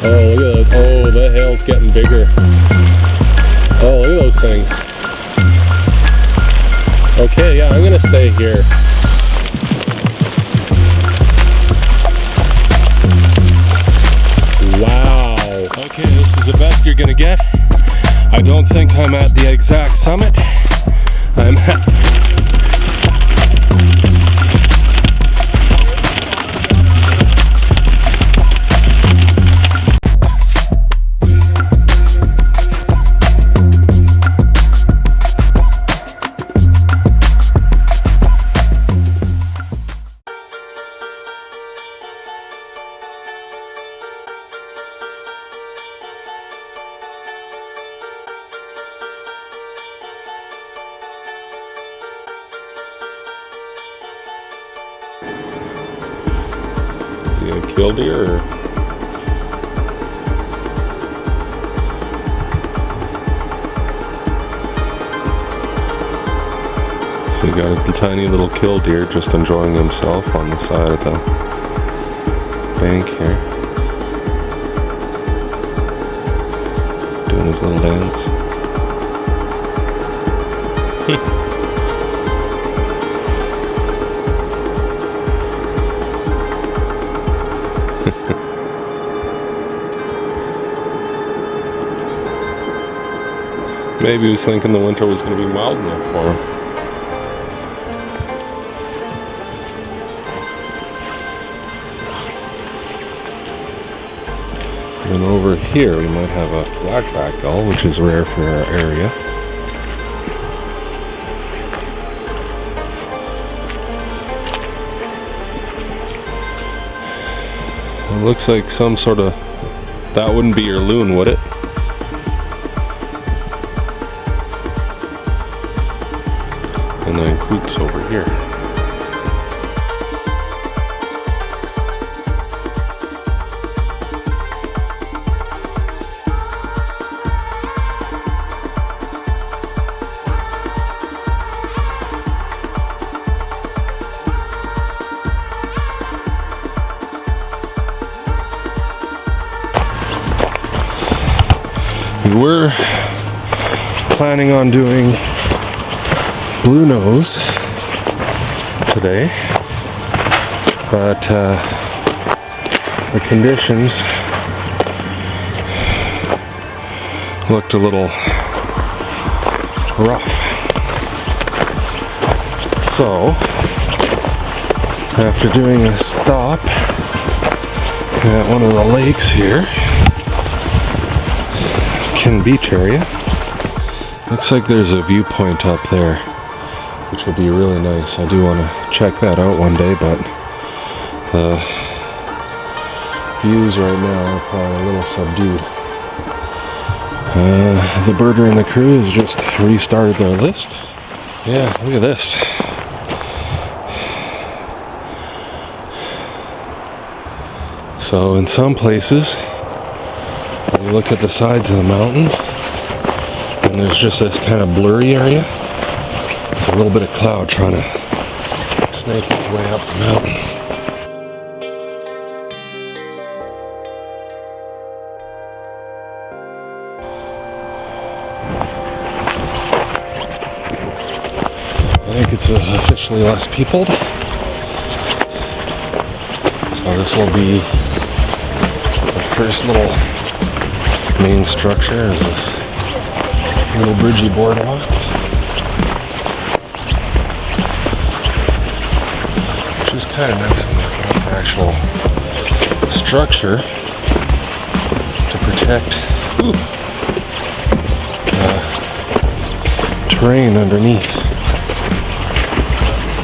Oh, look at that. Oh, the hail's getting bigger. Oh, look at those things. Okay, yeah, I'm gonna stay here. Wow. Okay, this is the best you're gonna get. I don't think I'm at the exact summit. I'm at... Is he a killdeer or? So you got a tiny little killdeer just enjoying himself on the side of the bank here. Doing his little dance. Maybe he was thinking the winter was going to be mild enough for him. And over here we might have a black-backed gull, which is rare for our area. It looks like some sort of... That wouldn't be your loon, would it? And then coots over here. We were planning on doing Blue Nose today, but the conditions looked a little rough. So, after doing a stop at one of the lakes here, Beach area. Looks like there's a viewpoint up there, which will be really nice. I do want to check that out one day, but the views right now are probably a little subdued. The birder and the crew has just restarted their list. Yeah, look at this. So in some places, you look at the sides of the mountains, and there's just this kind of blurry area. There's a little bit of cloud trying to snake its way up the mountain. I think it's officially less peopled. So this will be the first little main structure is this little bridgey boardwalk, which is kind of nice when they put up an actual structure to protect terrain underneath.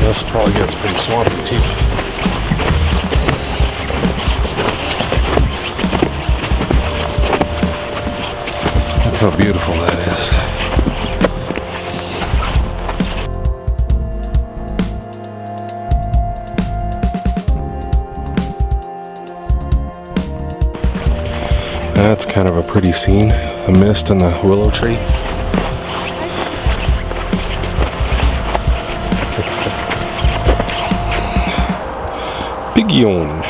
This probably gets pretty swampy too. How beautiful that is. That's kind of a pretty scene, the mist and the willow tree. Big yawn.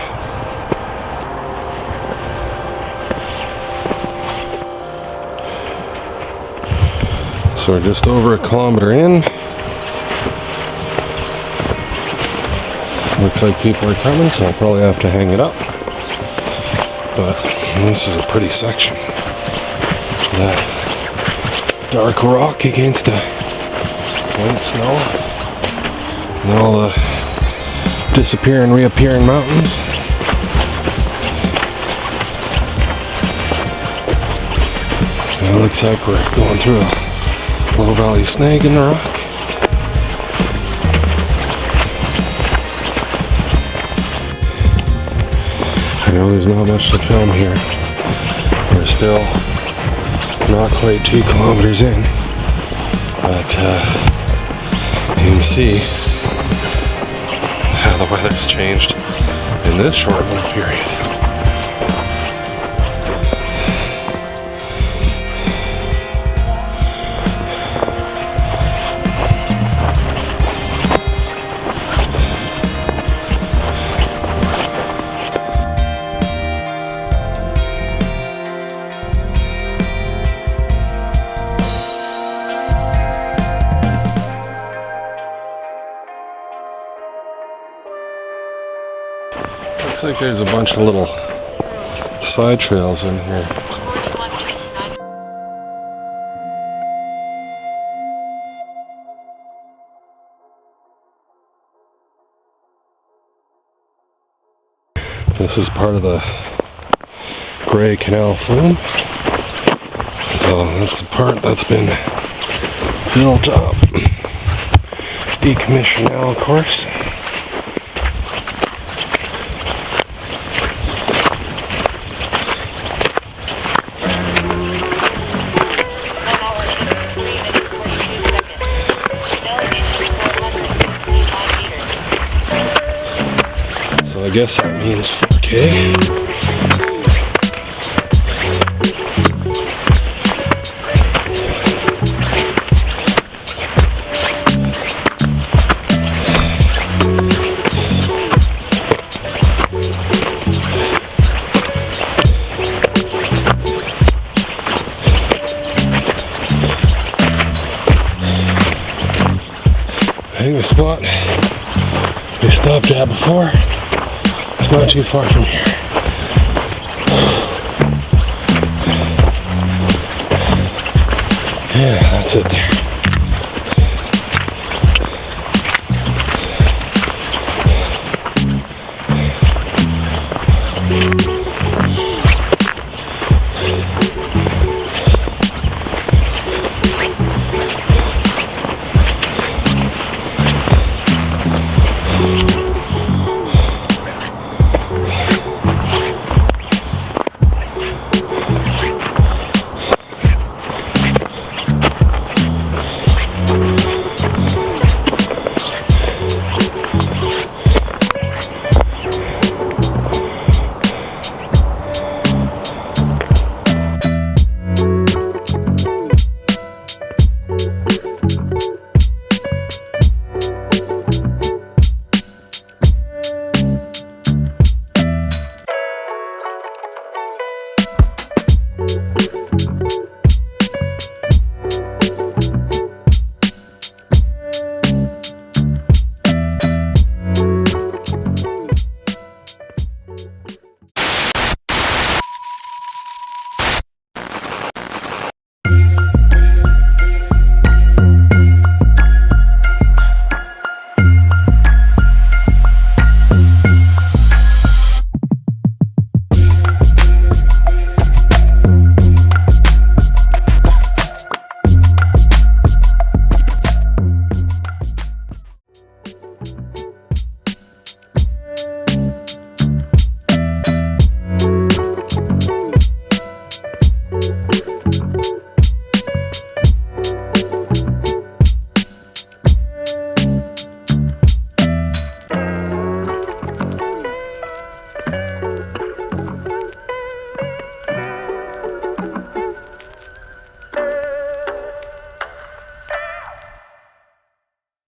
So we're just over a kilometer in. Looks like people are coming, so I'll probably have to hang it up. But this is a pretty section. That dark rock against the white snow. And all the disappearing, reappearing mountains. And it looks like we're going through a low valley snag in the rock. I know there's not much to film here. We're still not quite 2 kilometers in, but you can see how the weather's changed in this short little period. Looks like there's a bunch of little side trails in here. This is part of the gray Canal flume. So that's a part that's been built up. Decommissioned now, of course. So I guess that means 4K. I think the spot we stopped at before is not too far from here. Yeah, that's it there.